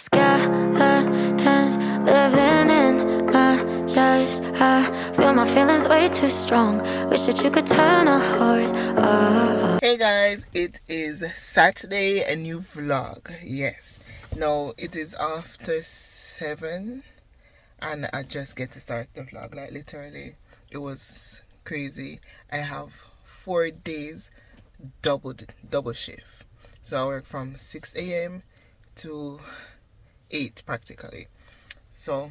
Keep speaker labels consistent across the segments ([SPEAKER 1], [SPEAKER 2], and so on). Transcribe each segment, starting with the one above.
[SPEAKER 1] Skeletons living in my chest. I feel my feelings way too strong. Wish that you could turn a heart off.
[SPEAKER 2] Hey guys, it is Saturday, a new vlog. Yes, no, it is after 7 and I just get to start the vlog. Like literally, it was crazy. I have 4 days double shift, so I work from 6 a.m. to 8 practically. So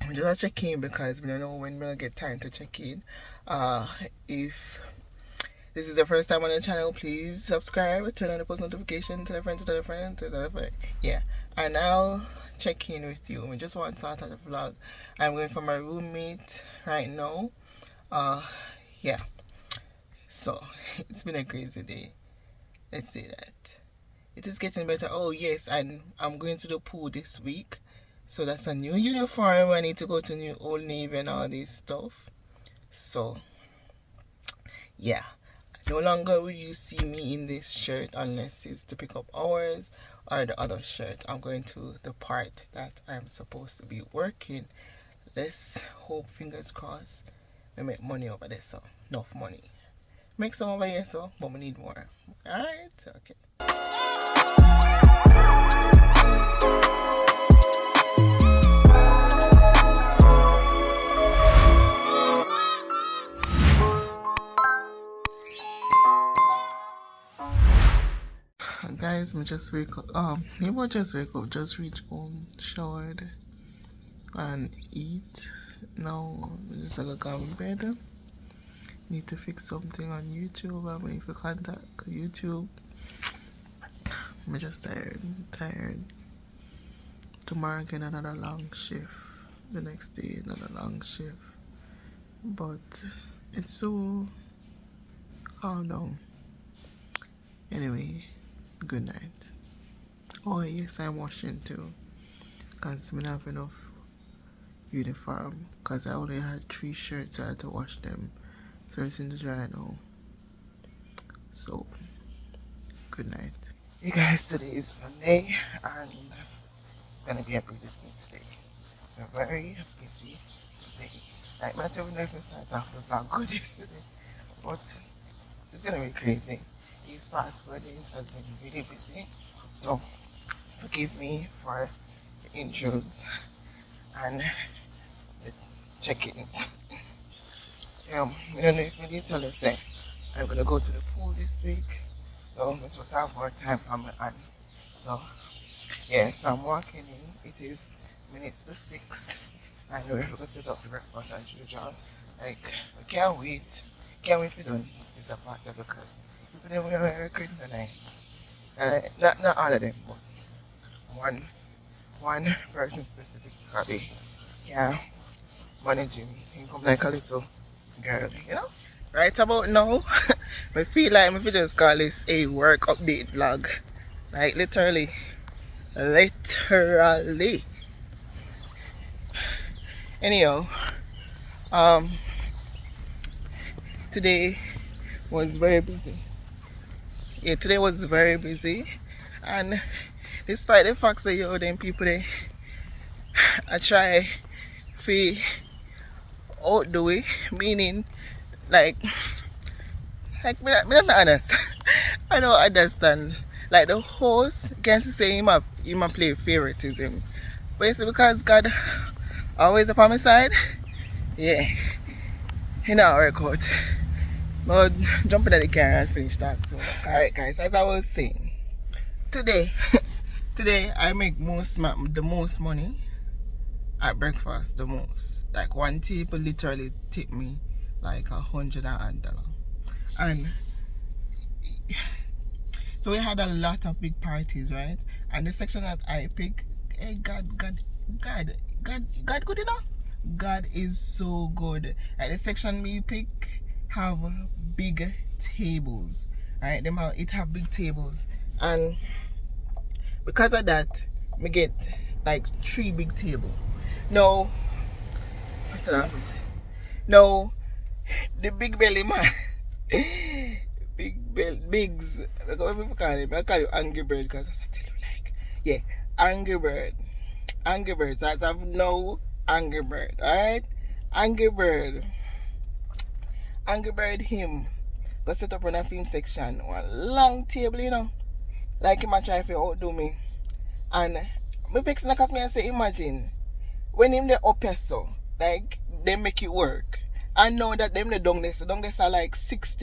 [SPEAKER 2] I'm just checking because we don't know when we'll get time to check in. If this is the first time on the channel, please subscribe, turn on the post notification, tell a friend, yeah, and I'll check in with you. We just want to start the vlog. I'm going for my roommate right now. Yeah, so it's been a crazy day, let's say that. It is getting better. Oh yes, and I'm going to the pool this week, so that's a new uniform. I need to go to new Old Navy and all this stuff. So yeah, no longer will you see me in this shirt unless it's to pick up hours or the other shirt. I'm going to the part that I'm supposed to be working. Let's hope, fingers crossed, we make money over there. So enough money, make some over here, so but we need more. All right, okay. Guys, I just wake up. Just reach home, showered, and eat. Now I'm just gonna go in bed. Need to fix something on YouTube. I'm going to contact YouTube. I'm just tired. Tomorrow again another long shift. The next day another long shift. But it's so calm down. Anyway, good night. Oh yes, I'm washing too, because I don't have enough uniform, because I only had 3 shirts. I had to wash them, so it's in the dry now. So good night. Hey guys, today is Sunday and it's gonna be a busy day today. A very busy day. Like my we never even started off the vlog good yesterday, but it's gonna be crazy. These past 4 days has been really busy, so forgive me for the intros and the check-ins. I don't know if I did tell you, say I'm gonna go to the pool this week, so I'm supposed to have more time on my hand. So yeah, so I'm walking in. It is minutes to 6 and we're gonna set up for breakfast as usual. Like, I can't wait for done this apartment, because people that we are recording are nice. Not all of them, but one person specifically can manage him. He come like a little girl, you know? Right about now, I feel like if we just call this a work update vlog. Like literally. Anyhow, today was very busy. Yeah, today was very busy, and despite the fact that them people there, I try to out the way, meaning like me not honest. I don't understand. Like the host can say him play favoritism, but it's because God always upon my side. Yeah, he not work out. But jump into the car and finish that too. Alright guys, as I was saying, today I make the most money at breakfast, the most. Like one table literally tip me like $100. And so we had a lot of big parties, right? And the section that I pick, hey, God good enough. God is so good. Like the section me pick have big tables, right? It have big tables, and because of that, me get like 3 big table. No, what's that? No, the big belly man. Bigs, whatever you call him. I call you Angry Bird because I tell you, like, yeah, Angry Bird. Angry Birds. As of now, Angry Bird. Alright? Angry Bird. Angry Bird him. Go set up on a film section. One long table, you know. Like him a try to outdo me. And me vex because me I say imagine when him the up here so like they make it work. I know that them the down there are like six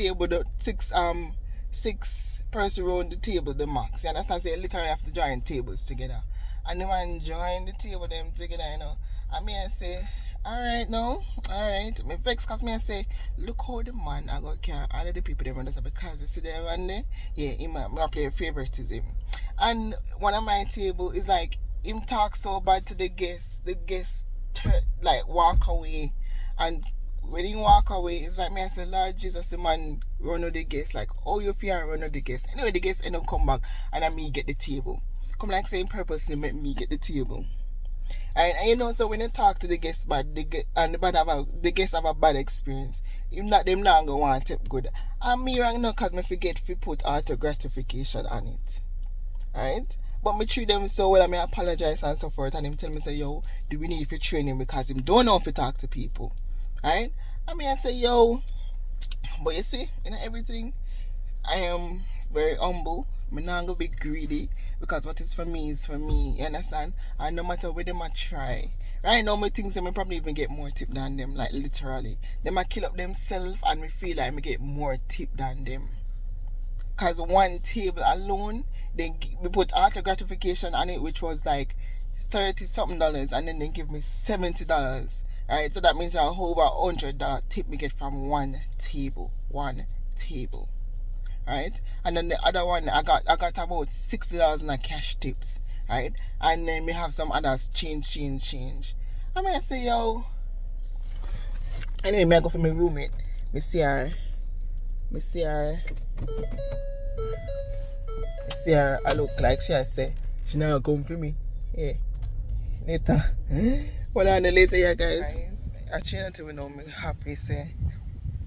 [SPEAKER 2] person around the table the max. You understand? So you literally have to join tables together. And the man join the table them together, you know. And me I say, alright now, alright. Me vex because me I say, look how the man I got care all of the people them understand because you see them one there, yeah, him I play favoritism. And one of my table is like him talk so bad to the guests like walk away, and when he walk away it's like me I say, Lord Jesus, the man run of the guests, like oh you fear run of the guests. Anyway the guests end up come back and then me get the table. Come like saying purposely make me get the table. And you know, so when you talk to the guests bad, the guests have a bad experience. If not, them not gonna want it good. And me right now, cause me forget to put auto gratification on it. Alright? But me treat them so well, I may apologize and so forth. And him tell me say, yo, do we need for training because him don't know if to talk to people. Alright? I mean I say, yo, but you see, in everything, I am very humble. I'm not gonna be greedy because what is for me is for me. You understand? And no matter where them I try. Right now, my things them I probably even get more tip than them, like literally. Them I kill up themselves and me feel like I get more tip than them. Cause one table alone, then we put auto gratification on it, which was like $30 something, and then they give me $70. Alright, so that means I over $100 tip me get from one table. Right? And then the other one I got about $60 in cash tips, right? And then we have some others change. I mean I say yo. Anyway, I go for my roommate. Me see her. I look like she say she not come for me. Yeah. Later. Well on the later yeah guys. Actually not even know me happy say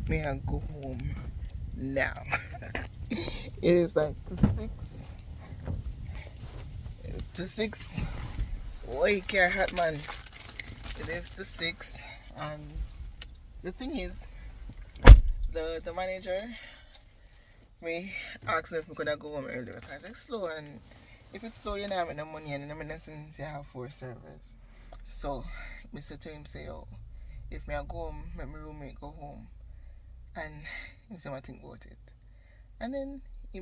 [SPEAKER 2] me I go home now. It is like to 6. Wait, care hot man. It is to 6, and the thing is, the manager me asked if we could go home earlier because it's slow, and if it's slow, you don't have no money, and then since you have 4 servers. So, I said to him, say, yo, if me I go home, make my roommate go home, and he said, I think about it. And then he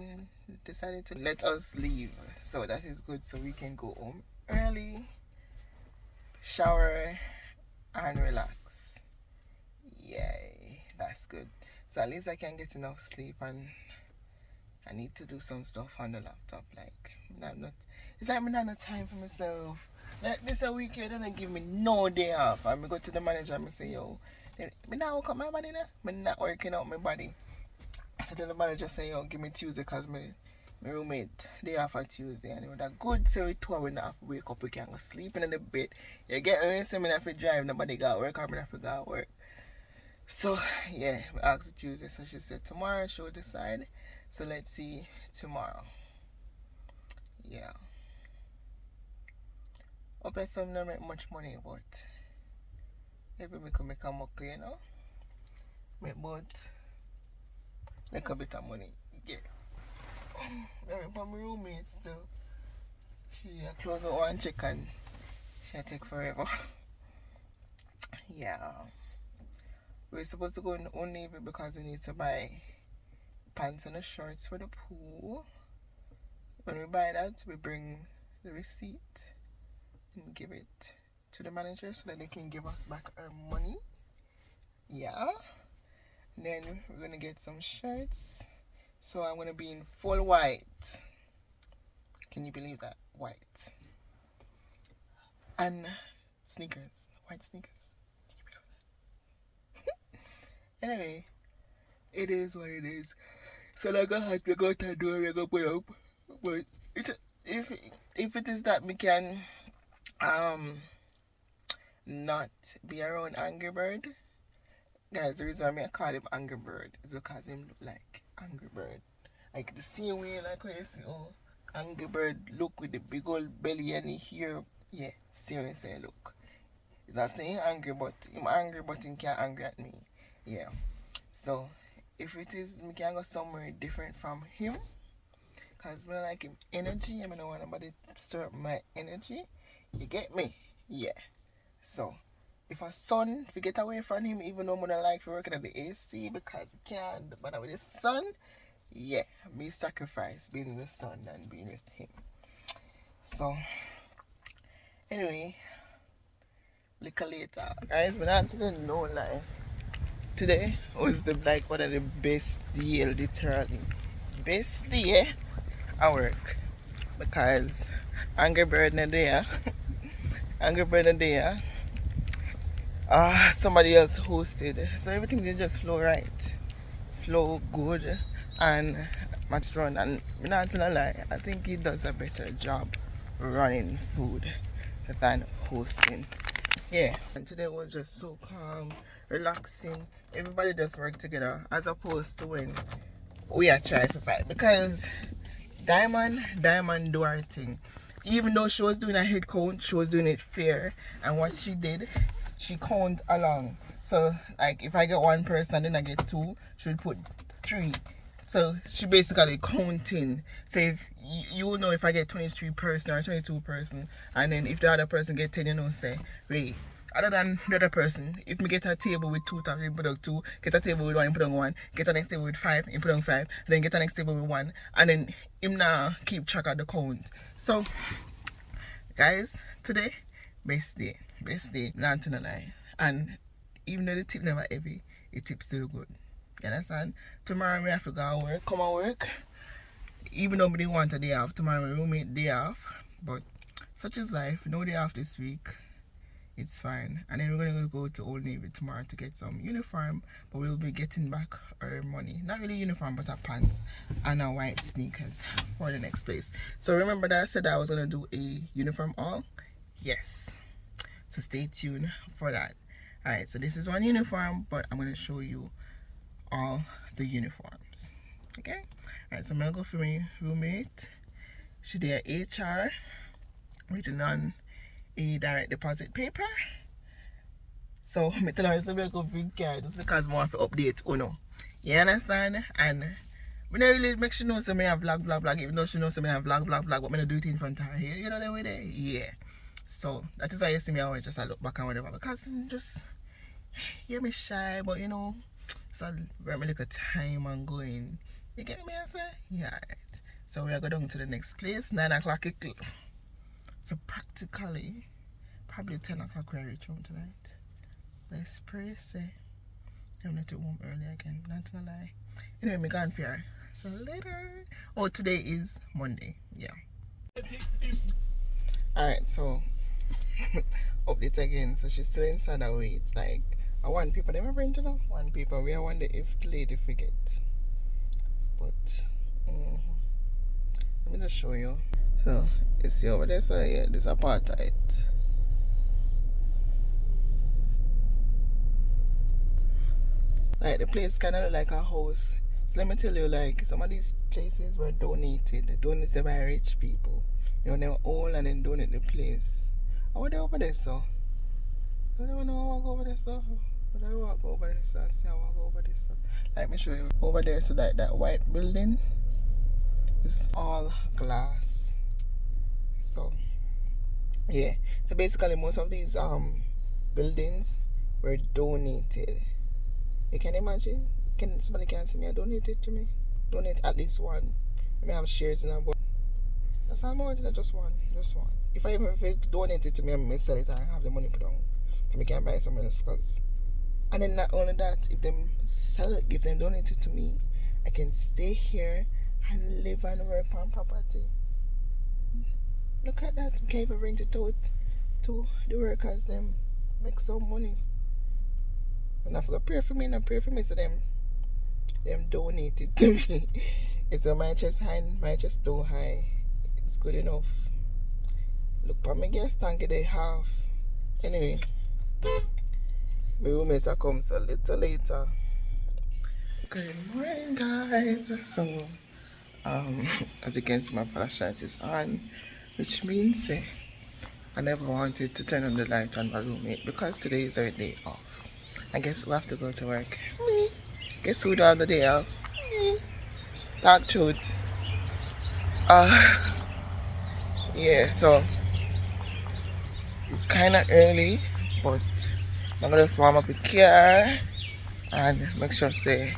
[SPEAKER 2] decided to let us leave. So that is good. So we can go home early, shower, and relax. Yay. That's good. So at least I can get enough sleep, and I need to do some stuff on the laptop. Like, it's like I don't have time for myself. Like this a weekend and they give me no day off. And I go to the manager and I say, yo, I not work out my body now. I'm not working out my body. So then the manager say, yo, give me Tuesday because my roommate, they off on Tuesday. And it was that good, so we 2 hours and a half wake up, we can go sleeping in the bed. You get me, so I have to drive, nobody got work, I have to go work. So, yeah, we asked her Tuesday, so she said tomorrow she'll decide. So let's see tomorrow. Yeah. Hope I don't make much money, but maybe we can make a muck, you know? Make a bit of money. Yeah. But my roommate still, she close out one check and she take forever. Yeah. We're supposed to go in Old Navy because we need to buy pants and shorts for the pool. When we buy that, we bring the receipt and give it to the manager so that they can give us back our money. Yeah. And then we're gonna get some shirts. So I'm gonna be in full white. Can you believe that? White. And sneakers. White sneakers. Anyway, it is what it is. So like I had to go to the door, I go put up. But if it is that we can not be around Angry Bird, guys, the reason why I call him Angry Bird is because him look like Angry Bird. Like the same way like how you see Angry Bird look with the big old belly and the hair. Yeah, seriously look. He's not saying angry, but him angry, but he can't angry at me. Yeah. So if it is, me can go somewhere different from him. Cause I like him energy. I don't want nobody to stir up my energy. You get me? Yeah. So if a sun, if we get away from him, even though I don't like working at the AC because we can't bother with the sun, yeah, me sacrifice being in the sun and being with him. So anyway, little later, guys, but I didn't know like today was one of the best day, literally best day at work because Angry Bird in there, Angry Bird in there. Somebody else hosted, so everything did just flow right, flow good, and much run. And I'm not gonna lie, I think he does a better job running food than hosting. Yeah, and today was just so calm, relaxing. Everybody just worked together as opposed to when we are trying to fight because Diamond do her thing. Even though she was doing a head count, she was doing it fair, and what she did, she count along. So like if I get one person then I get two, she would put 3. So she basically counting. So if you will know if I get 23 person or 22 person, and then if the other person get 10, you know, say, wait, other than the other person, if me get a table with 2 topics, put on 2, get a table with 1, put on 1, get a next table with 5, put on 5, and then get a next table with 1, and then him now keep track of the count. So guys, today best day, not to lie. And even though the tip never heavy, the tip still good. You understand? Tomorrow we have to go and work, come and work. Even though we didn't want a day off, tomorrow my roommate day off. But such is life, no day off this week. It's fine. And then we're gonna go to Old Navy tomorrow to get some uniform, but we'll be getting back our money. Not really uniform, but our pants and our white sneakers for the next place. So remember that I said I was gonna do a uniform haul? Yes. So stay tuned for that. Alright, so this is one uniform, but I'm gonna show you all the uniforms. Okay? Alright, so I'm gonna go for my roommate. She did HR written on a direct deposit paper. So I tell her it's a very good big card just because I want to update Uno. You understand? And I don't really make sure she knows I have vlog, even though she knows I have vlog, but I don't do it in front of her here. You know the way there? Yeah. So that is why you see me always just look back and whatever, because I'm just, you're me shy, but you know, so very little time and going. You get me, I say? Yeah, right. So we are going down to the next place, 9 o'clock. So practically, probably 10 o'clock we reach home tonight. Let's pray, say. I'm not at home early again, not to lie. Anyway, I'm gone for her. So later. Oh, today is Monday. Yeah. Alright, so update again. So she's still inside her way. It's like a 1 paper. They remember into the 1 paper. We are wondering if the lady forget. But let me just show you. So you see over there, so yeah, this apartheid. Like the place kinda look like a house. So let me tell you, like some of these places were donated by rich people. You know, they were old and then donate the place. I went over there, so. I don't know how I walk over there, so. But I walk over there, so I see I walk over there, so. Let me show you over there, so that white building is all glass. So yeah. So basically most of these buildings were donated. You can imagine? Somebody can see me, donate it to me. Donate at least one. I may have shares in a book. That's how much, just one. If I even donate it to me, I may sell it and have the money put on. So I can buy something else. And then not only that, if them sell it, if them donate it to me, I can stay here and live and work on property. Look at that. We can even rent it out to the workers, them make some money. And I forgot pray for me, so them donated to me. It's on my chest high, my chest too high. It's good enough. Look for me guest tank they have. Anyway, my roommate comes a little later. Good morning, guys. So As you can see, my flashlight is on, which means I never wanted to turn on the light on my roommate because today is our day off. I guess we have to go to work. Me. Guess who don't have the day off? Me. Talk truth. Yeah, so it's kind of early, but I'm gonna just warm up the car and make sure say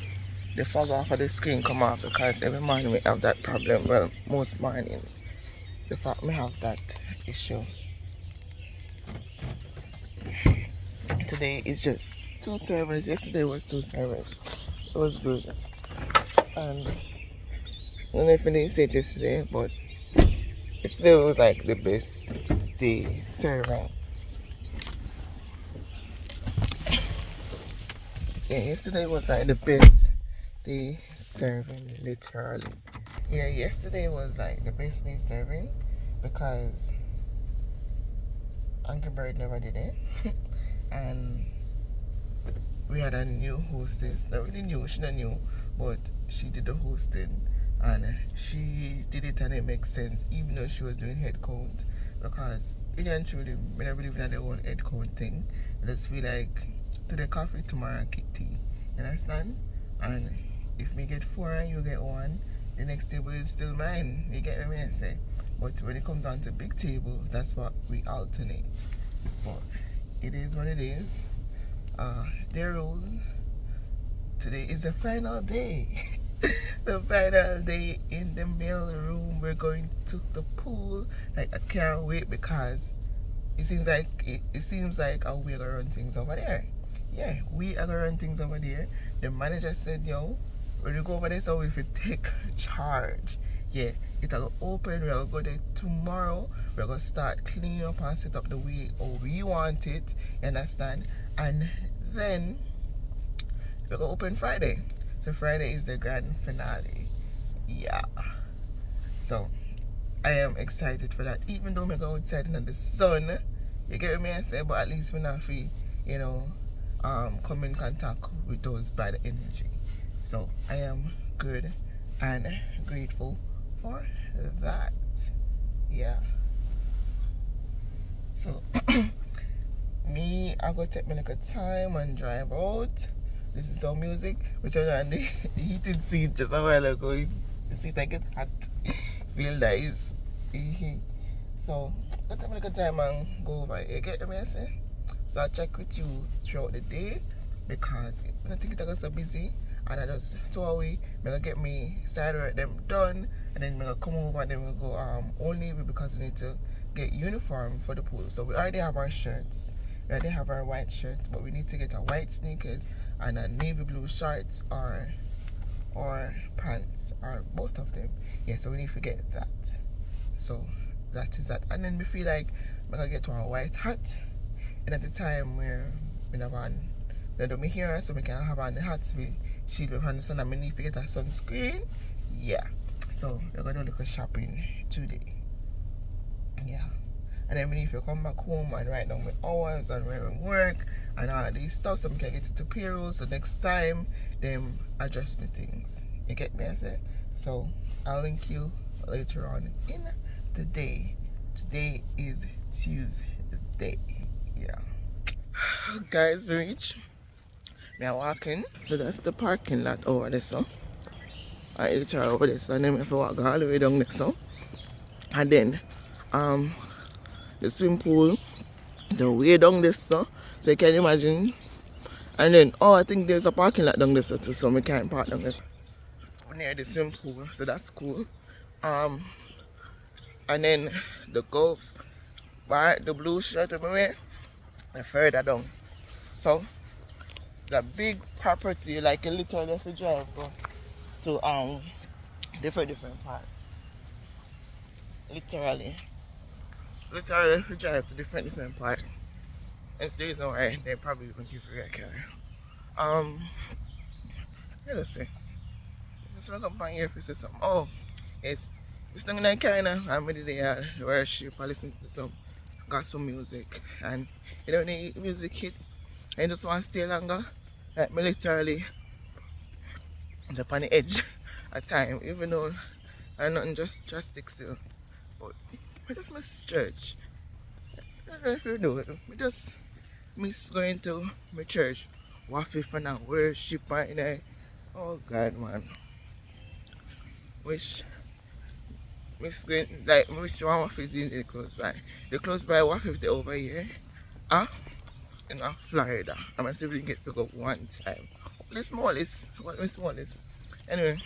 [SPEAKER 2] the fog off of the screen come off because every morning we have that problem. Well, most morning the fact we have that issue. Today is just 2 servers. Yesterday was 2 servers. It was good. And I don't know if I didn't say it yesterday, but yesterday was like the best day serving. Yeah, yesterday was like the best day serving, literally. Yeah, yesterday was like the best day serving because Uncle Bird never did it. And we had a new hostess. Not really new, she not new, but she did the hosting and she did it and it makes sense even though she was doing head count because really and truly we never believe in their own head count thing. I just feel like today coffee, tomorrow kick tea. You understand? And if me get 4 and you get 1, the next table is still mine. You get what I say? But when it comes down to big table, that's what we alternate. But it is what it is. Dear Rose, today is the final day. The final day in the mail room. We're going to the pool. Like I can't wait because it seems like we are gonna run things over there. Yeah, we are gonna run things over there. The manager said, yo, when you go over there, so if you take charge, yeah, it'll open. We're gonna go there tomorrow. We're gonna start cleaning up and set up the way we want it. You understand? And then we're gonna open Friday. So Friday is the grand finale. Yeah. So I am excited for that. Even though we go outside in the sun, you get what I say, but at least we're not free, come in contact with those bad energy. So I am good and grateful for that. Yeah. So I go take me like a time and drive out. This is some music. We turn on the heated seat just a while ago. The seat I get hot. Feel nice. So go take me like a time and go over. You get what I say? So I'll check with you throughout the day because I don't think it's going to be so busy. And I just 2 away, I'm going to get me side work them done and then I'm going to come over and then we'll go only because we need to get uniform for the pool. So we already have our shirts. We already have our white shirts, but we need to get our white sneakers and a navy blue shorts or pants or both of them. Yeah, so we need to get that. So that is that. And then we feel like I'm going to get one white hat. And at the time where we have on do me here so we can have on the hats we shield from the sun and we need to get a sunscreen. Yeah. So we're gonna look at shopping today. Yeah. And then we need to come back home and write down my hours and where we work and all these stuff so we can get it to payroll so next time them adjust me things. You get me I say? So I'll link you later on in the day. Today is Tuesday. Yeah. Guys, we reach. We are walking. So that's the parking lot over there, so. I HR over there, so. And then we have to walk all the way down there, so. And then, the swimming pool, the way down there, so. So you can imagine. And then, I think there's a parking lot down there, so too, so we can't park down there. Near the swimming pool, so that's cool. And then the golf bar, the blue shirt over there. Further down. So it's a big property, like a little if you drive to different parts. Literally if you drive to different parts. That's the reason why they probably even give you a car. Let's see. Just look up on here if you see something. Oh, it's thing in the car now. I'm ready there worship or listen to some gospel music and you don't need music hit and you just want to stay longer. Like me literally up on the edge at time, even though and nothing just stick still. But I just miss church. I don't know if you know it. I just miss going to my church. Waffle for now, worship right there. Oh God, man. Wish miss going like wish one waffle in the close by. The close by waffle they over here. Huh? In Florida. I'm actually get to go one time. The smallest. What the smallest. Anyway,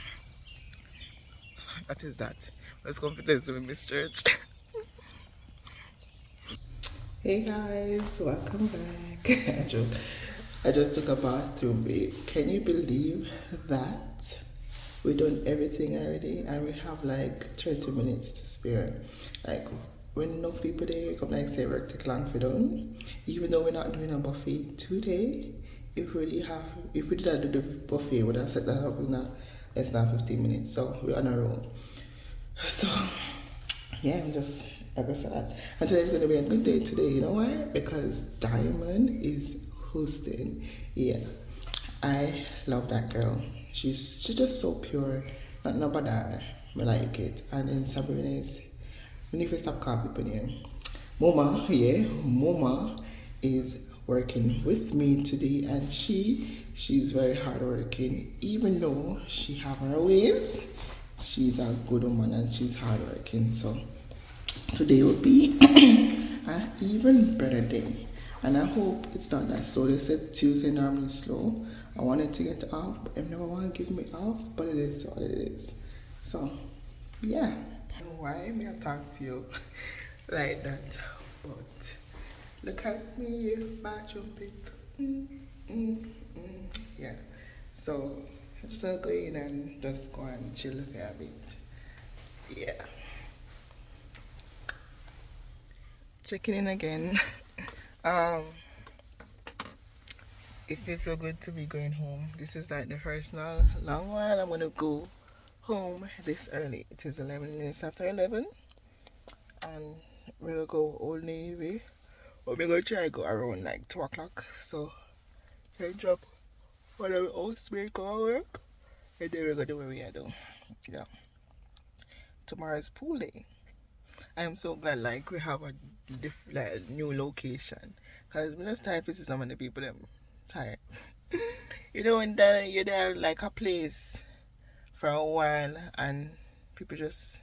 [SPEAKER 2] that is that. Let's confidence with Miss Church. Hey guys, welcome back. I just took a bathroom break. Can you believe that? We done everything already and we have like 30 minutes to spare. Like when enough people there come like say work take long for done. Even though we're not doing a buffet today, if we did not do the buffet, we would have set that up in less than 15 minutes. So we're on a roll. So yeah, I'm just like I said. And today's gonna be a good day today, you know why? Because Diamond is hosting. Yeah. I love that girl. She's just so pure. Not nobody I like it. And then Sabrina is we need to stop calling people name. Moma, yeah, Moma is working with me today and she's very hardworking. Even though she have her ways, she's a good woman and she's hardworking. So today will be an even better day. And I hope it's not that slow. They said Tuesday normally slow. I wanted to get off, but they never want to give me off, but it is what it is. So, yeah. Why may I talk to you like that? But look at me, bathroom pic. Yeah. So, I just go in and just go and chill for a bit. Yeah. Checking in again. It feels so good to be going home. This is like the first long while I'm gonna go home this early. It is 11 minutes after 11 and we're gonna go Old Navy. But we're gonna try to go around like 2 o'clock. So can drop one of the house make our work and then we're gonna do what we are doing. Yeah. Tomorrow's pool day. I am so glad like we have a like new location. Cause when it's time to see some of the people them tired. You know when you're there like a place for a while and people just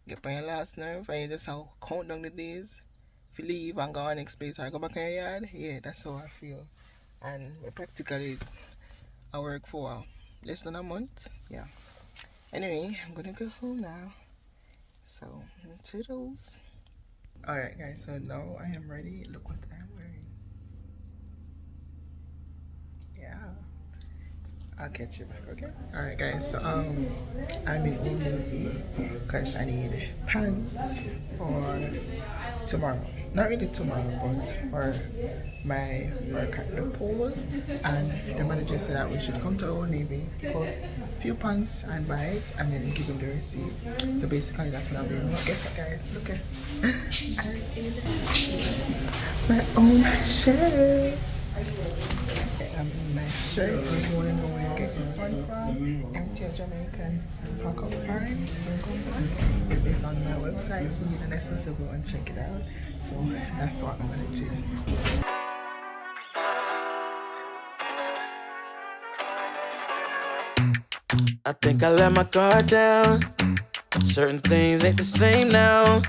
[SPEAKER 2] get on your last nerve and you just have to count down the days if you leave and go on next place or go back in your yard. Yeah, that's how I feel. And practically I work for less than a month. Yeah. Anyway, I'm gonna go home now. So toodles. Alright guys, so now I am ready. Look what I'm wearing. Yeah. I'll catch you back, okay? Alright guys, so I'm in Old Navy because I need pants for tomorrow. Not really tomorrow, but for my work at the pool. And the manager said that we should come to Old Navy, pick up a few pants and buy it and then give them the receipt. So basically that's what I'm doing. Guess what guys, look at I'm in my own shirt. I'm in my shirt. If you want to know where I get this one from, Empty Jamaican Pack Up Parents. It is on my website, V-La-Nessa, so go and check it out. So that's what I'm going to do.
[SPEAKER 3] I think I let my guard down. Certain things ain't the same now.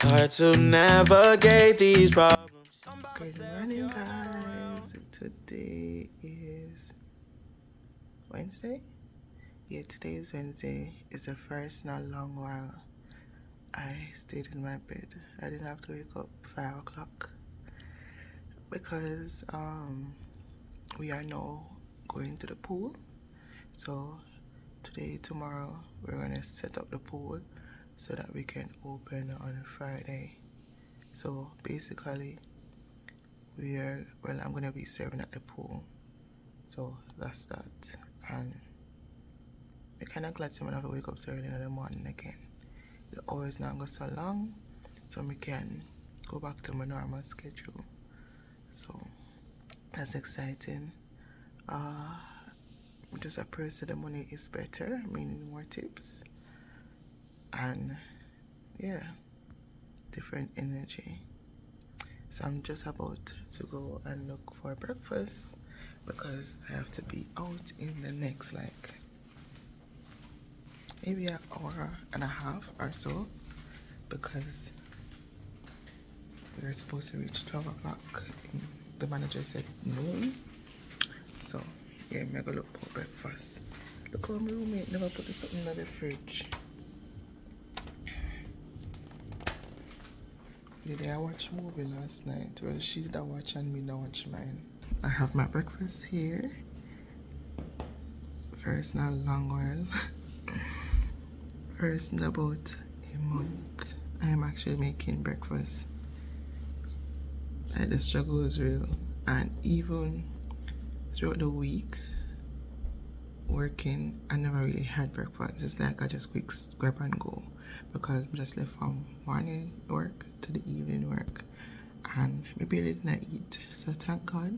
[SPEAKER 3] Hard to navigate these problems.
[SPEAKER 2] Good morning, guys. Today is Wednesday. Yeah, today is Wednesday. It's the first in a long while I stayed in my bed. I didn't have to wake up 5 o'clock because we are now going to the pool. So today, tomorrow, we're gonna set up the pool so that we can open on Friday. So basically, I'm gonna be serving at the pool. So that's that. And I'm kind of glad someone have to wake up so early in the morning again. The hours now go so long, so we can go back to my normal schedule. So that's exciting. Just a person the money is better, meaning more tips. and yeah, different energy. So I'm just about to go and look for breakfast because I have to be out in the next like maybe an hour and a half or so, because we were supposed to reach 12 o'clock. The manager said noon. So yeah, I'm gonna look for breakfast. Look how my roommate never put something in the fridge. Did I watch a movie last night? Well, she did watch and me did watch mine. I have my breakfast here. First, not long while. First, in about a month, I am actually making breakfast. Like, the struggle is real, and even throughout the week working, I never really had breakfast. It's like I just quick grab and go, because I just left from morning work to the evening work, and maybe I didn't eat. So thank God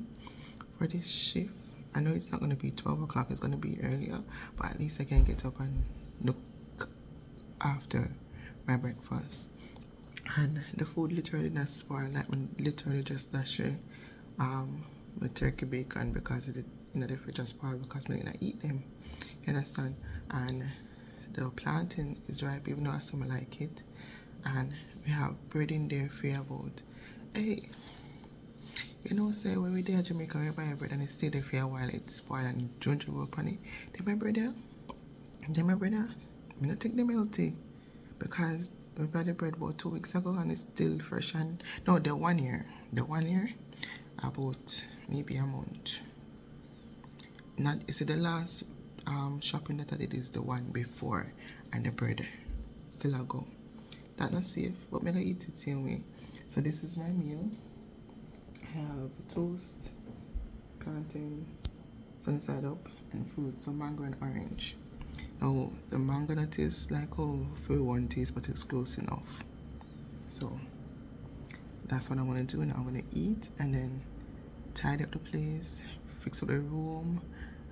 [SPEAKER 2] for this shift. I know it's not going to be 12 o'clock, it's going to be earlier, but at least I can get up and look after my breakfast. And the food literally not spoiled. Like, I literally just dash my turkey bacon because it the fridge just spoiled because I didn't eat them. You understand? And the plantain is ripe, even though I still like it. And we have bread in there for about, hey, you know, say when we there in Jamaica, we buy bread and it stay there for a while, it's spoiled and ginger go up on it. They my bread there? They my bread there? I not take them healthy because we bought the bread about 2 weeks ago and it's still fresh. And no, the 1 year about maybe a month. Not, you see, the last shopping that I did is the one before, and the bread still a go. That's not safe, but I'm gonna eat it same way. So this is my meal. I have toast, plantain, sunny side up, and fruit, so mango and orange. Now the mango that tastes like for one taste, but it's close enough. So that's what I'm gonna do now. I'm gonna eat and then tidy up the place, fix up the room,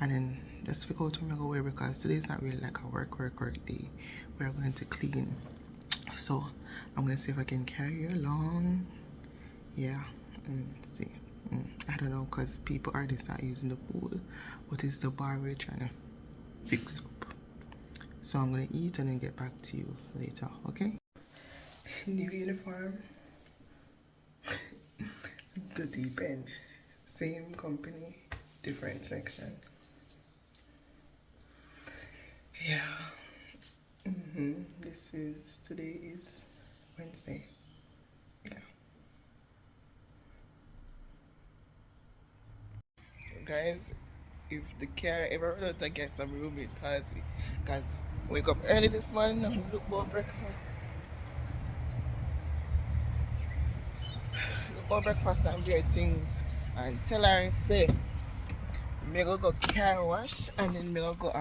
[SPEAKER 2] and then just figure out what I'm gonna wear, because today's not really like a work day. We're going to clean. So I'm gonna see if I can carry you along. Yeah, and see. I don't know, because people are just not using the pool, but it's the bar we're trying to fix up. So I'm gonna eat and then get back to you later, okay? New uniform. The deep end. Same company, different section. Yeah. Today is Wednesday. Yeah. Guys, if the car ever run out, I get some roommate policy. Because wake up early this morning and look for breakfast. Look for breakfast and beer things. And tell her and say, me go car wash and then me go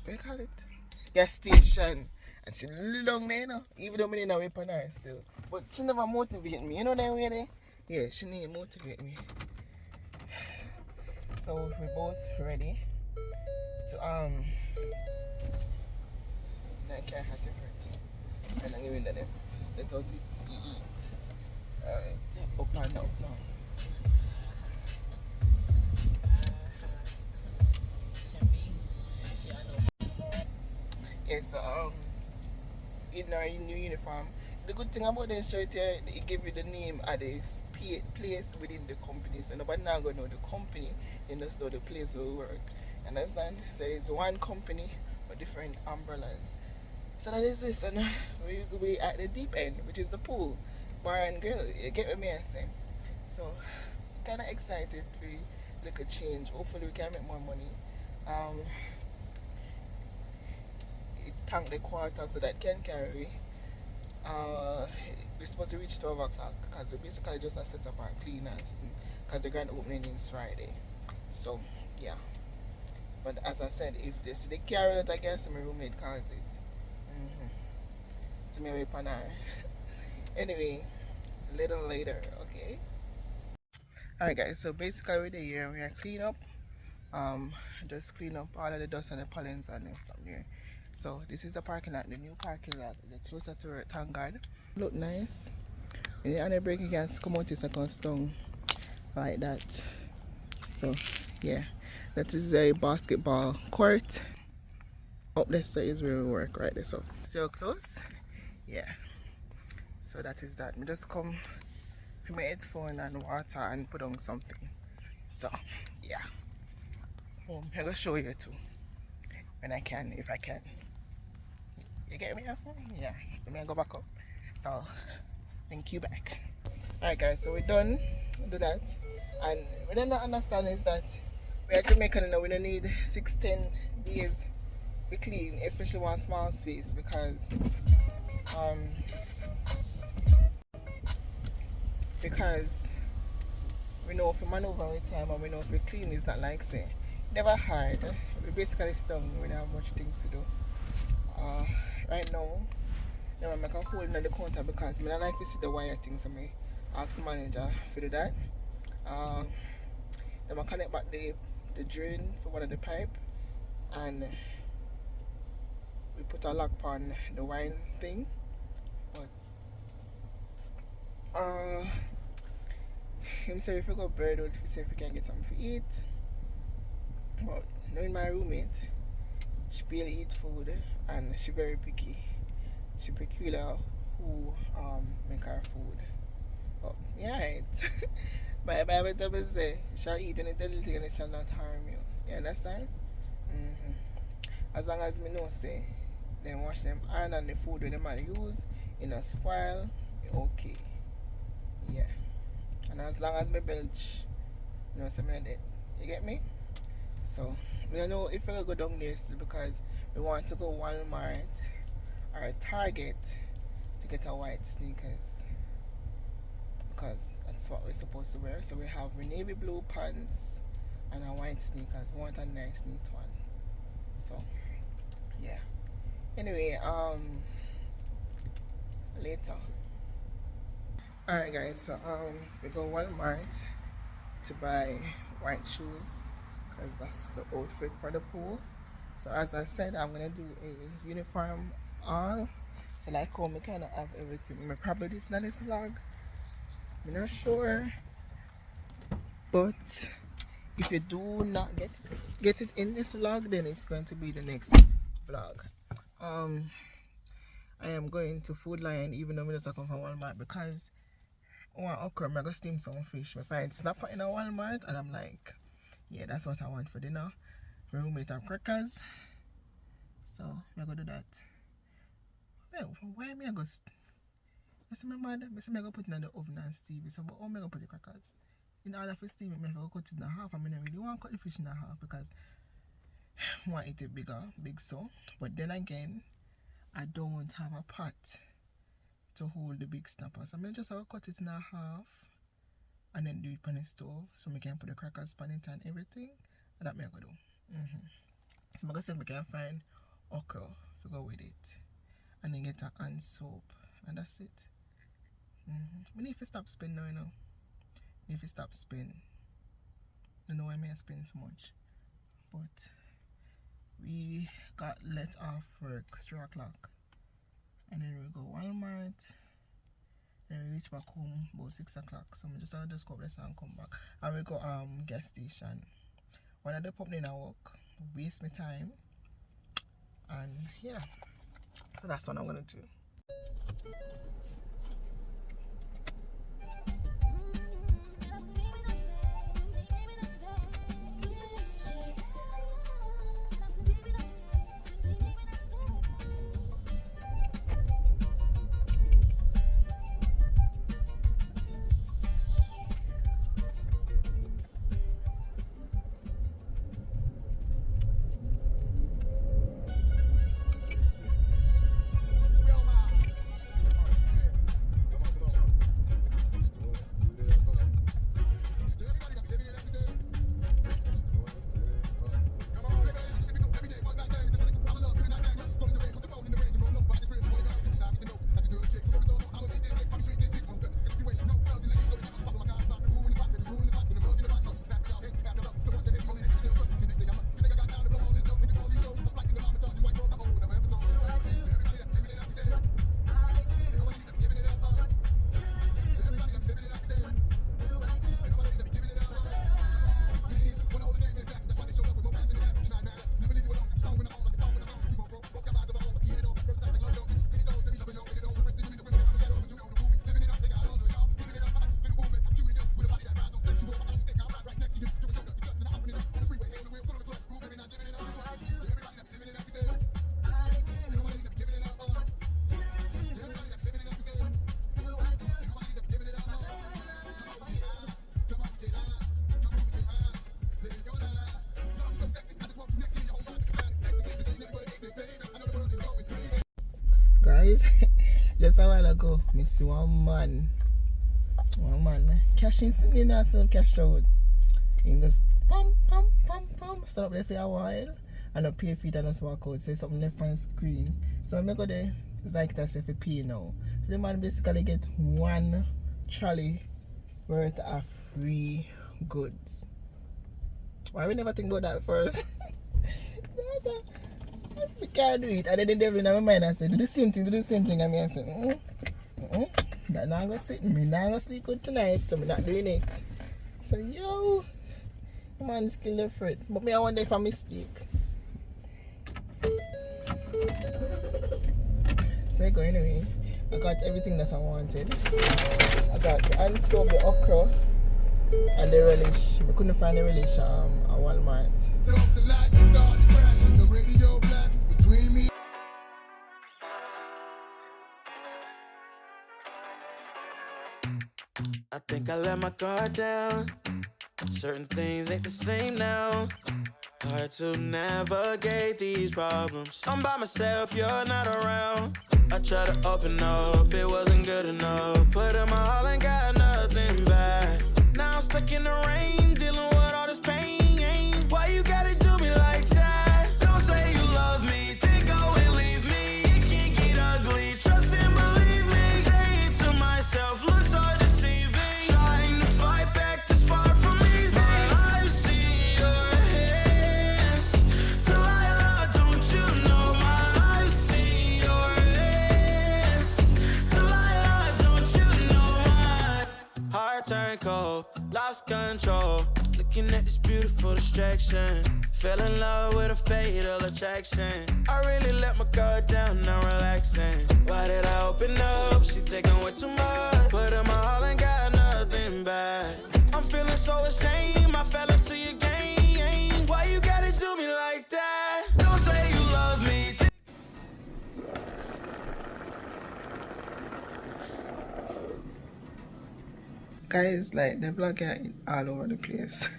[SPEAKER 2] what you call it? Gas station. And she long there, you know. Even though I didn't wait on her still. But she never motivate me. You know that way there? Yeah, she need to motivate me. So we're both ready to I can't have it. And I'm giving them. Let out eat. Alright. Up and up now. Yeah, so in our new uniform. The good thing about this shirt here, it give you the name of the place within the company. So nobody now gonna know the company, you just know the place where we work. Understand? So it's one company with different umbrellas. So that is this, and we at the deep end, which is the pool, bar and grill. You get what I say? So kinda excited for like a change. Hopefully we can make more money. It tank the quarter so that can carry. We're supposed to reach 12 o'clock because we basically just set up our cleaners because the grand opening is Friday. So yeah, but as I said, if they see the carry it, I guess my roommate calls it. So maybe upon her. Anyway, a little later, okay? Alright guys, so basically we're here, we are clean up just clean up all of the dust and the pollens and something here. So this is the parking lot, the new parking lot. It's closer to it, thank God. Look nice. And the break you can come out is a constant like that. So yeah, that is a basketball court. Up there so is where we work right there. So see how close? Yeah. So that is that. I just come put my headphone and water and put on something. So yeah. I'm gonna show you too. When I can, if I can. You get me? Yeah. So I'm gonna go back up. So thank you back. Alright guys, so we're done. We'll do that. And what I don't understand is that we are Jamaican now, we don't need 6-10 days to clean, especially one small space, because we know if we maneuver with time and we know if we clean is not like say never hard. We basically stung, we don't have much things to do. Right now I'm make a hole in the counter because I don't like to see the wire things, so I ask the manager to do that. Then I connect back the drain for one of the pipe, and we put a lock on the wine thing. But him say if we go bird out, we see if we can get something to eat. But knowing my roommate, she barely eat food and she very picky. She peculiar who make her food. But yeah, right. But the Bible tells us say, you shall eat any little thing and it shall not harm you. You understand? As long as me know say, then wash them hand and the food when the man use, in a spoil, okay. Yeah. And as long as me belch, you know something like that. You get me? So we don't know if we're gonna go down there still because we want to go Walmart or Target to get our white sneakers. Because that's what we're supposed to wear. So we have navy blue pants and our white sneakers. We want a nice neat one. So yeah. Anyway, later. Alright guys, so we go Walmart to buy white shoes because that's the outfit for the pool. So as I said, I'm gonna do a uniform all. So like how I kinda have everything. I probably do it in this vlog. I'm not sure. But if you do not get it in this vlog, then it's going to be the next vlog. I am going to Food Lion even though I just come from Walmart because I want okra, I'm gonna steam some fish. I find snapper in a Walmart and I'm like, yeah, that's what I want for dinner. My roommate have crackers. So I'm gonna do that. Why am I gonna I say my mother, I say I gonna put it in the oven and steam it. So but how am I gonna put the crackers? In order for steam it, I have to cut it in half. I mean, I really want to cut the fish in half because I want it big so. But then again, I don't have a pot to hold the big snapper. So I just have to cut it in half and then do it on the stove so I can put the crackers on it and everything. And that I'm gonna do. So I'm gonna see if I can find okra to go with it. And then get a hand soap. And that's it. We need to stop spending now, you know. We need to stop spending. I don't know why I spend so much. But we got let off work 3 o'clock. And then we go Walmart. Then we reach back home about 6 o'clock. So I just go up there and come back. And we go gas station. One of the pump in our work waste my time. And yeah. So that's what I'm gonna do. guys, just a while ago, I see one man cashing in herself cash out. In just pump, stand up there for a while and I pay feet and just walk out. Say something left on the screen. So when I go there, it's like that's if you pay now. So the man basically get one trolley worth of free goods. Why we never think about that first? We can't do it. And then the devil in my mind I said, do the same thing. And I said, that not gonna sit me, not gonna sleep good tonight, so I'm not doing it. So yo, man still the fruit. But me I wonder if I mistake. So I go anyway. I got everything that I wanted. I got the anchovy, okra, and the relish. I couldn't find the relish at Walmart.
[SPEAKER 3] I think I let my guard down. Certain things ain't the same now. Hard to navigate these problems. I'm by myself, you're not around. I tried to open up, it wasn't good enough. Put in my all and got nothing back. Now I'm stuck in the rain, dealing with all this pain. Why you gotta do me like that? Don't say you love me, then go and leave me. It can't get ugly, trust and believe me. Say it to myself, looks so deceiving. Trying to fight back this far from easy. I've seen your hands. Delilah, don't you know I've seen your hands. Delilah, don't you know heart turned cold, lost control. Looking at this beautiful distraction. Fell in love with a fatal attraction. I really let my guard down, now relaxing. Why did I open up? She taking way too much. Put in my all and got nothing back. I'm feeling so ashamed, I fell into your game. Why you gotta do me like that? Don't say you love me.
[SPEAKER 2] Guys, like the vlog is all over the place.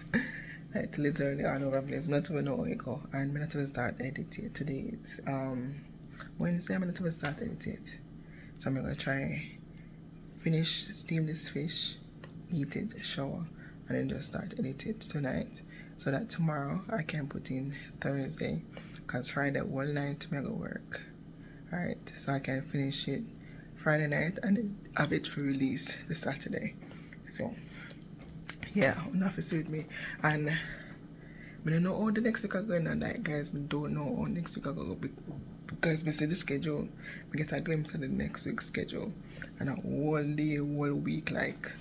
[SPEAKER 2] Like literally all over the place. I'm not even know how it go. And I'm not even start editing today. It's Wednesday, I'm not even start editing. So I'm gonna try finish steam this fish, eat it, shower, and then just start edit it tonight. So that tomorrow I can put in Thursday. Cause Friday one night I'm gonna work. Alright, so I can finish it Friday night and then have it release the Saturday. So yeah, enough is with me. And I don't know how the next week are going on, like guys, I don't know how next week are going to go because I see the schedule, we get a glimpse of the next week's schedule and a whole day, whole week, like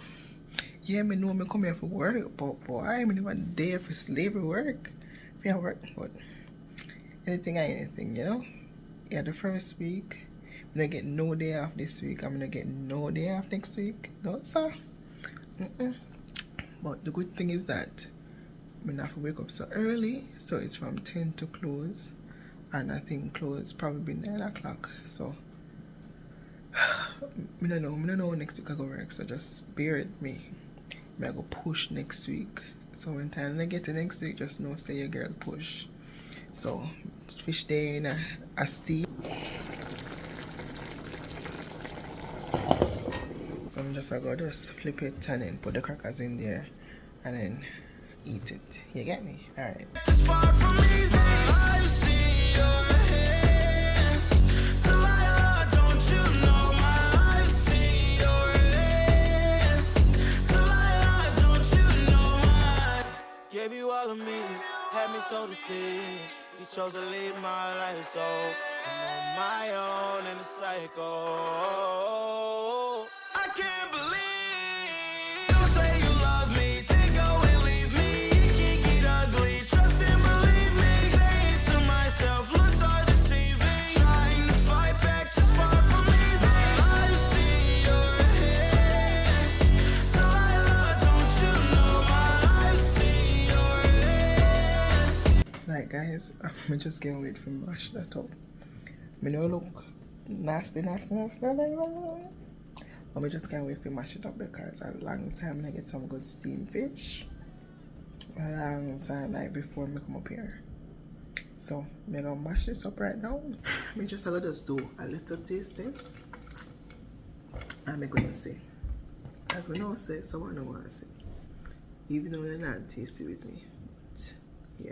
[SPEAKER 2] yeah, I know I come here for work, but boy, I'm never there for slavery work. Yeah, work, but anything, you know? Yeah, the first week, I'm gonna get no day off this week, I'm gonna get no day off next week. No, sir. But the good thing is that I'm gonna have to wake up so early, so it's from 10 to close, and I think close probably 9 o'clock. So I don't know next week I go work, so just bear with me. I go push next week. So when time I get to next week, just know say your girl push. So fish day in a steam. So I'm just gonna just flip it and then put the crackers in there and then eat it. You get me? Alright.
[SPEAKER 3] Gave you all of me, had me so deceived. You chose to lead my life, so I'm on my own in the cycle. I can't believe. Don't say you love me, then go and leave me. It can't get ugly, trust and believe me. Say it to myself, looks are deceiving. Trying to fight back, just far from easy. I've seen your hands. Delilah, don't you know I've seen your hands.
[SPEAKER 2] Like guys, I just can't wait for mash that up. Me no look nasty. But I just can't wait to mash it up because a long time I get some good steamed fish. A long time like before I come up here. So I'm gonna mash this up right now. Me just gonna just do a little taste test. I'm gonna say, as we know say, someone don't want to say, even though they're not tasty with me. But, yeah,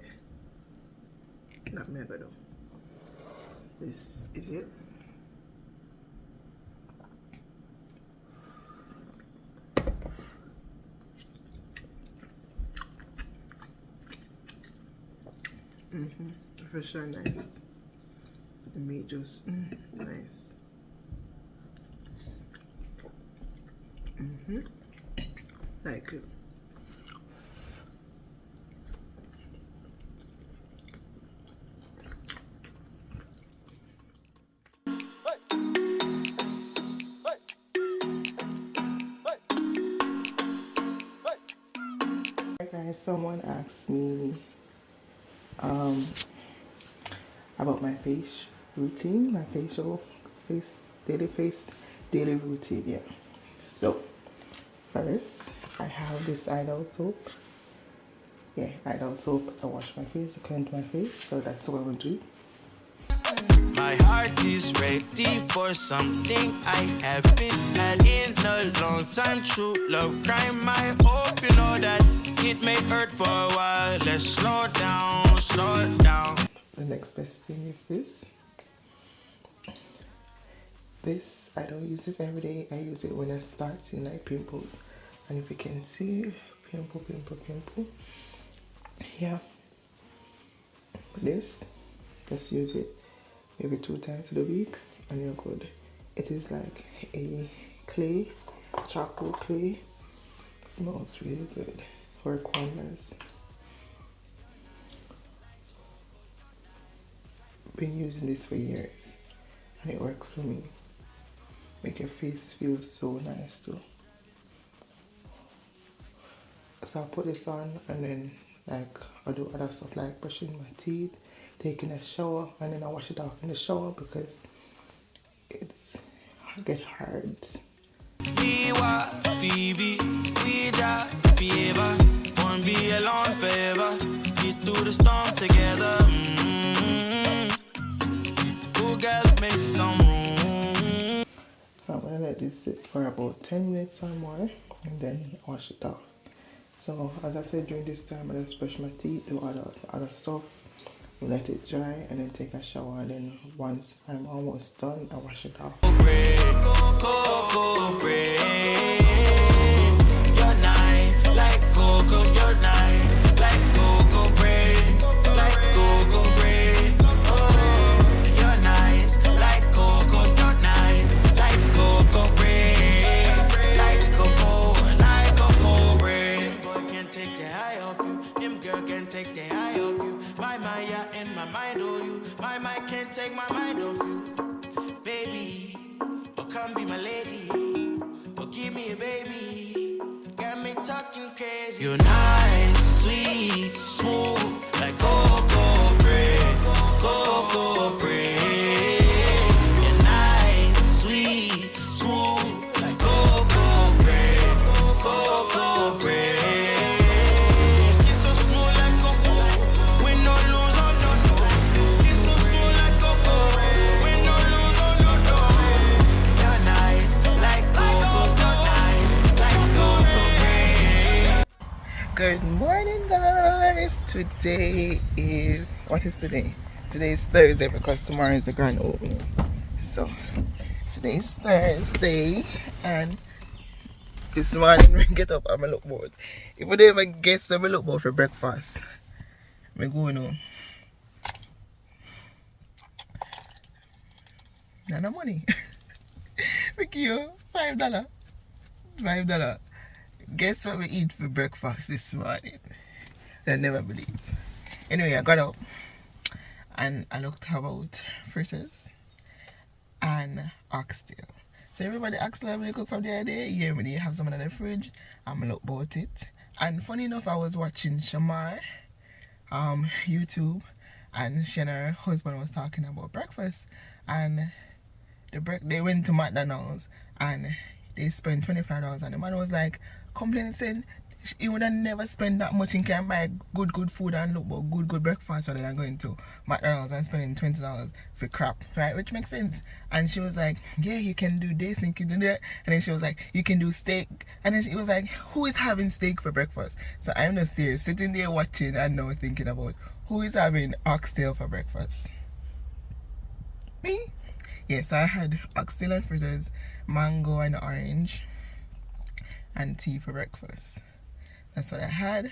[SPEAKER 2] not me gonna do. This is it. For sure nice. The meat just nice. Like it. Hi guys, someone asked me about my face routine, my daily routine, yeah. So first I have this Idol soap. Yeah, Idol soap. I wash my face, I cleanse my face, so that's what I'm gonna do.
[SPEAKER 3] My heart is ready for something I have been had in a long time. True love crime, I hope you know that it may hurt for a while. Let's slow down, slow down.
[SPEAKER 2] The next best thing is this. This, I don't use it every day. I use it when I start seeing like pimples. And if you can see, pimple. Yeah. This, just use it maybe 2 times a week and you're good. It is like a clay, charcoal clay. Smells really good. Work wonders. Been using this for years and it works for me. Make your face feel so nice too. So I put this on and then like I do other stuff like brushing my teeth, taking a shower, and then I wash it off in the shower because I get hard.
[SPEAKER 3] We were Phoebe, we die fever. Won't be alone forever. Get through the storm together. Two girls make some room.
[SPEAKER 2] So I'm gonna let this sit for about 10 minutes or more and then wash it off. So as I said, during this time I just brush my teeth, do other stuff, let it dry, and then take a shower, and then once I'm almost done I wash it off.
[SPEAKER 3] You're nice, like cocoa, you're nice, like cocoa bread, like cocoa bread. Oh, you're nice, like cocoa, you're nice, like cocoa bread, like cocoa bread. Boy can't take the eye off you, them girl can't take the eye off you. My yeah, in my mind, oh you, my mind can't take my mind off you, baby. Oh, come be my lady. Oh, give me a baby. Got me talking crazy. You're nice, sweet, smooth, like cocoa bread, cocoa bread. You're nice, sweet, smooth, like cocoa bread, cocoa bread. Skin so smooth like cocoa, with no lose on no door. Skin so smooth like cocoa, with no lose on no door. You're nice, like cocoa, you're nice, like cocoa bread.
[SPEAKER 2] Good morning guys. Today is, what is today? Today is Thursday because tomorrow is the grand opening. So today is Thursday and this morning when I get up I'm a look bored. If I don't even guess I'm a look bored for breakfast. I'm going home. No money. Make you $5. $5. Guess what we eat for breakfast this morning? I never believe. Anyway, I got up and I looked about fritters and oxtail. So everybody asked me to cook from the other day. Yeah, when you have some in the fridge, I'm gonna look about it. And funny enough, I was watching Shamar YouTube, and she and her husband was talking about breakfast, and they went to McDonald's and they spent $25, and the man was like complaining saying He would have never spent that much in can buy good food and look but good breakfast rather than going to McDonald's and spending $20 for crap, right? Which makes sense. And she was like, yeah, you can do this and you can do that. And then she was like, you can do steak. And then she was like, who is having steak for breakfast? So I'm just there sitting there watching and now thinking about who is having oxtail for breakfast. Me? Yes, I had oxtail and fritters, mango and orange, and tea for breakfast. That's what I had.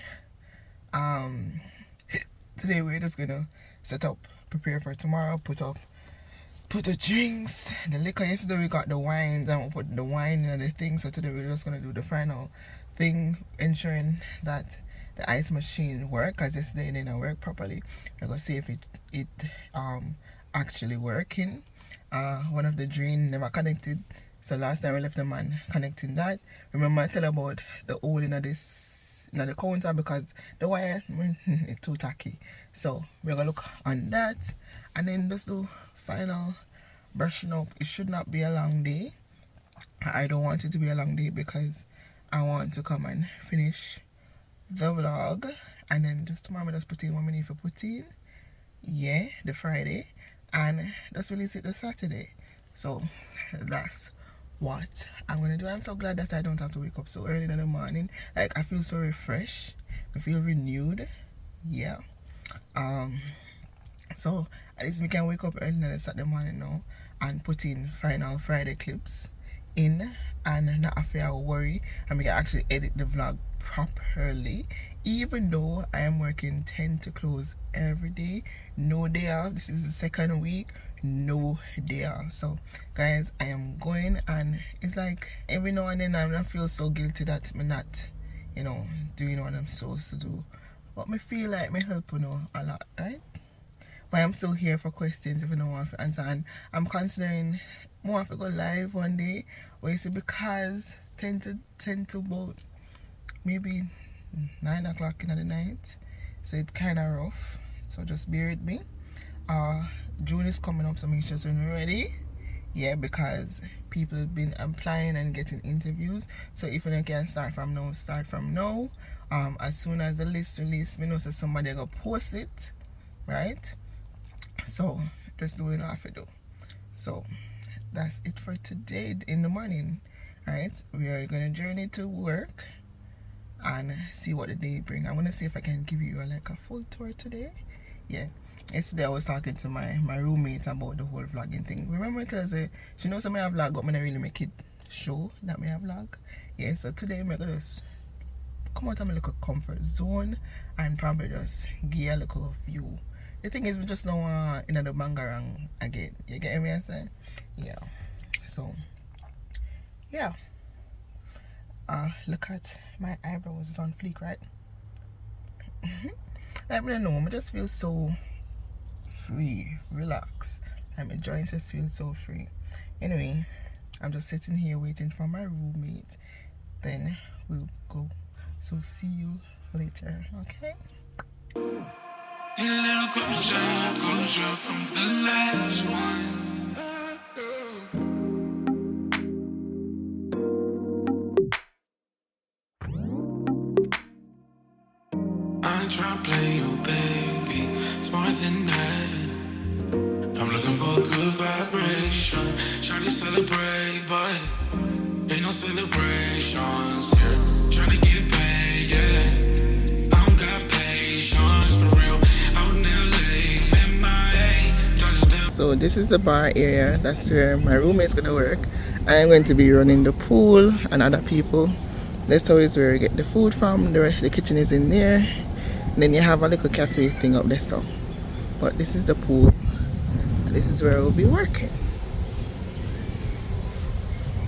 [SPEAKER 2] Today we're just gonna set up, prepare for tomorrow, put the drinks, the liquor. Yesterday we got the wines and we put the wine in the thing. So today we're just gonna do the final thing, ensuring that the ice machine work, because yesterday it didn't work properly. We're gonna see if it actually working. One of the drain never connected. So last time we left the man connecting that. Remember I tell about the hole in the counter because the wire is too tacky. So we're gonna look on that and then just do final brushing up. It should not be a long day. I don't want it to be a long day because I want to come and finish the vlog, and then just tomorrow I just put in what I need to put in. Yeah, the Friday, and just release it the Saturday. So that's what I'm gonna do. I'm so glad that I don't have to wake up so early in the morning. Like, I feel so refreshed, I feel renewed. Yeah. So at least we can wake up early in the Saturday morning now and put in final Friday clips in and not have to worry, and we can actually edit the vlog properly, even though I am working 10 to close every day, no day off. This is the second week, no day off. So guys, I am going, and it's like every now and then I don't feel so guilty that I'm not, doing what I'm supposed to do, but me feel like me help a lot, right? But I'm still here for questions if you don't want to answer, and I'm considering more if I go live one day, or is it because 10 to about maybe 9 o'clock in the night, so it's kind of rough, so just bear with me. June is coming up, so make sure you're ready. Yeah, because people have been applying and getting interviews, so if you can start from now, start from now. As soon as the list release, we know so somebody gonna post it, right? So just do what you have to do. So that's it for today in the morning. Alright, we are gonna journey to work and see what the day bring. I'm gonna see if I can give you like a full tour today. Yeah, yesterday I was talking to my roommate about the whole vlogging thing. Remember, because she knows I have vlog, but I don't really make it show that I have vlog. Yeah, so today I'm gonna just come out of my little comfort zone and probably just give a little view. The thing is, we just don't want the bangarang again. You get me? I say, yeah. So yeah. Look at my eyebrows, is on fleek, right? Let me know. I just feel so free, relax, and my joints just feel so free. Anyway, I'm just sitting here waiting for my roommate. Then we'll go. So see you later, okay?
[SPEAKER 3] A little closure from the last one. I try to play you, baby. It's more than that. I'm looking for a good vibration. Try to celebrate, but ain't no celebrations here. Trying to get paid, yeah. I don't got patience for real. Out in LA, MIA.
[SPEAKER 2] So this is the bar area. That's where my roommate's gonna work. I'm going to be running the pool and other people. That's always where we get the food from. The kitchen is in there. And then you have a little cafe thing up there. So, but this is the pool. And this is where we'll be working.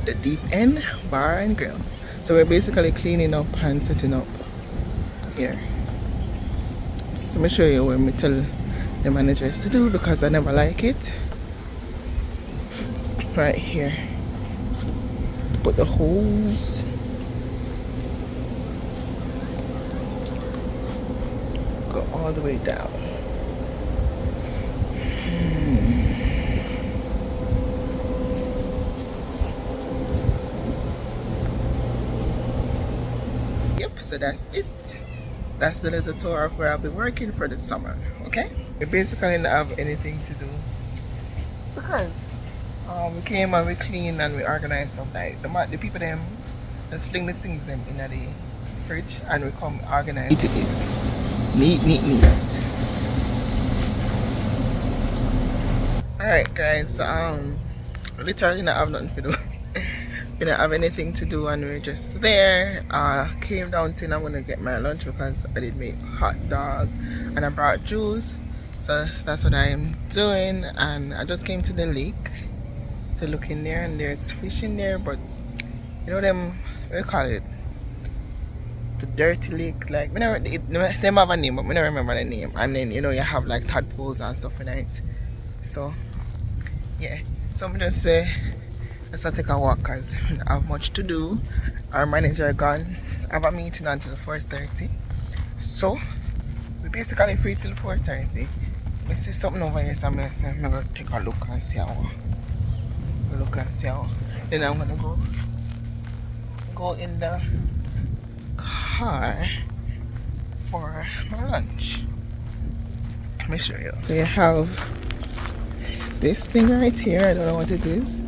[SPEAKER 2] The deep end bar and grill. So we're basically cleaning up and setting up here. So let me show you what we tell the managers to do, because I never like it. Right here. Put the hose. Go all the way down. Yep. Yep, so that's it. That's the little tour of where I'll be working for the summer. Okay, we basically didn't have anything to do because we came and we cleaned and we organized stuff. Like the people them just fling the things them in the fridge and we come organize it is neat. Alright guys, literally not have nothing to do. We don't have anything to do and we're just there. Came down to I'm gonna get my lunch because I did make hot dog and I brought juice. So that's what I'm doing, and I just came to the lake to look in there, and there's fish in there, but you know them, what do you call it? The dirty lake, like them have a name but I don't remember the name. And then you know you have like tadpoles and stuff in it. So yeah, so I'm just let's take a walk because we don't have much to do. Our manager gone. I have a meeting until 4:30. So we basically free till 4:30. I see something over here, so I'm gonna take a look and see how. Then I'm gonna go in the car for my lunch. Let me show you. So you have this thing right here. I don't know what it is.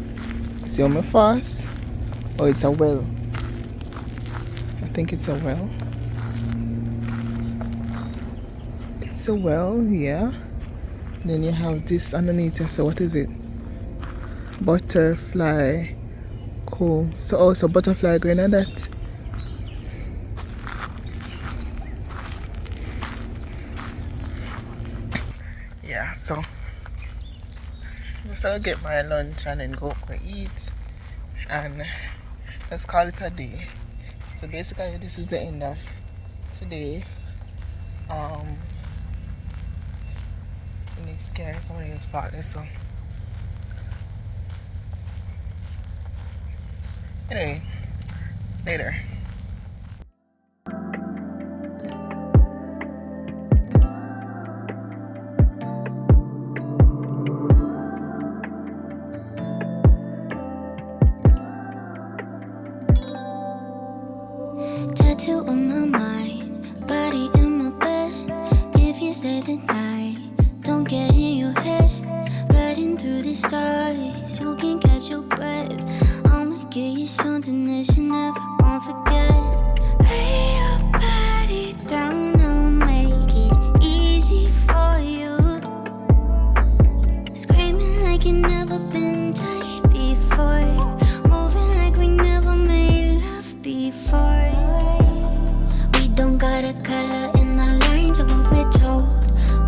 [SPEAKER 2] See how my fast? Oh, it's a well. I think it's a well. It's a well, yeah. Then you have this underneath. So what is it? Butterfly comb. So also butterfly going on that. Yeah, so just I'll get my lunch and then go eat and let's call it a day. So basically this is the end of today. The next care somebody is spotless, so anyway, later.
[SPEAKER 1] Tattoo on my mind, body in my bed. If you say the night, don't get in your head. Riding through the stars, you can catch your breath. I'ma give you something that you're never gonna forget. Lay your body down, I'll make it easy for you. Screaming like you've never been touched before. Moving like we never made love before. We don't got a color in the lines of what we're told.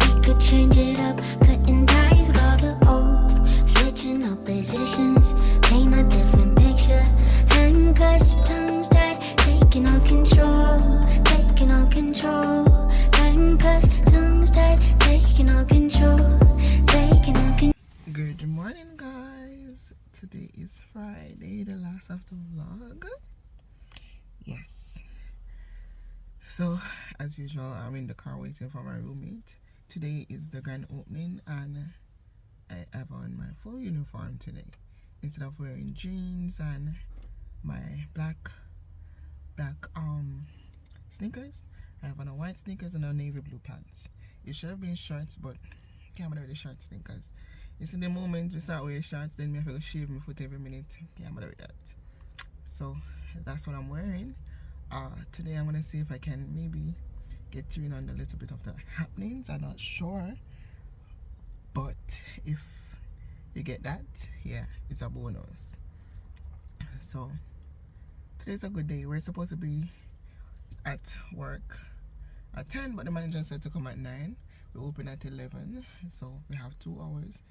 [SPEAKER 1] We could change it up, cutting ties with all the old. Switching up positions, paint a different picture. Handcuffs, tongues that taking on control. Taking on control. Handcuffs, tongues that taking on control. Taking on control.
[SPEAKER 2] Good morning guys. Today is Friday, the last of the vlog. Yes. So as usual, I'm in the car waiting for my roommate. Today is the grand opening and I have on my full uniform today. Instead of wearing jeans and my black sneakers, I have on a white sneakers and a navy blue pants. It should have been shorts, but can't wear the short sneakers. You see the moment we start wearing shorts, then we have to shave my foot every minute. Can't bother with that. So that's what I'm wearing. Today I'm gonna see if I can maybe get in on a little bit of the happenings. I'm not sure, but if you get that, yeah, it's a bonus. So today's a good day. We're supposed to be at work at 10, but the manager said to come at 9. We open at 11, so we have 2 hours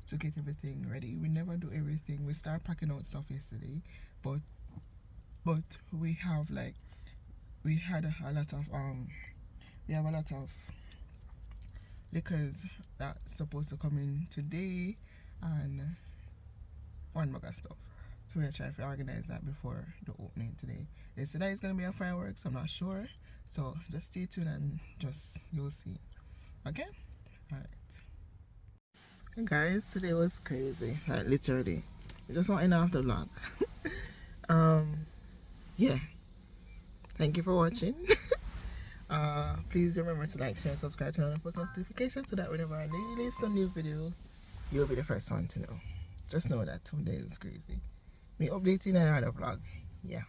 [SPEAKER 2] to get everything ready. We never do everything. We start packing out stuff yesterday, but we have like we have a lot of liquors that's supposed to come in today and one bag of stuff. So we're trying to organize that before the opening today. They said that it's gonna be a fireworks, I'm not sure. So just stay tuned and you'll see. Okay? Alright. Hey guys, today was crazy. Like literally. I just want to end off the vlog. Yeah. Thank you for watching. Please remember to like, share, subscribe, turn on post notifications so that whenever I release a new video, you'll be the first one to know. Just know that today is crazy. Me updating another vlog. Yeah.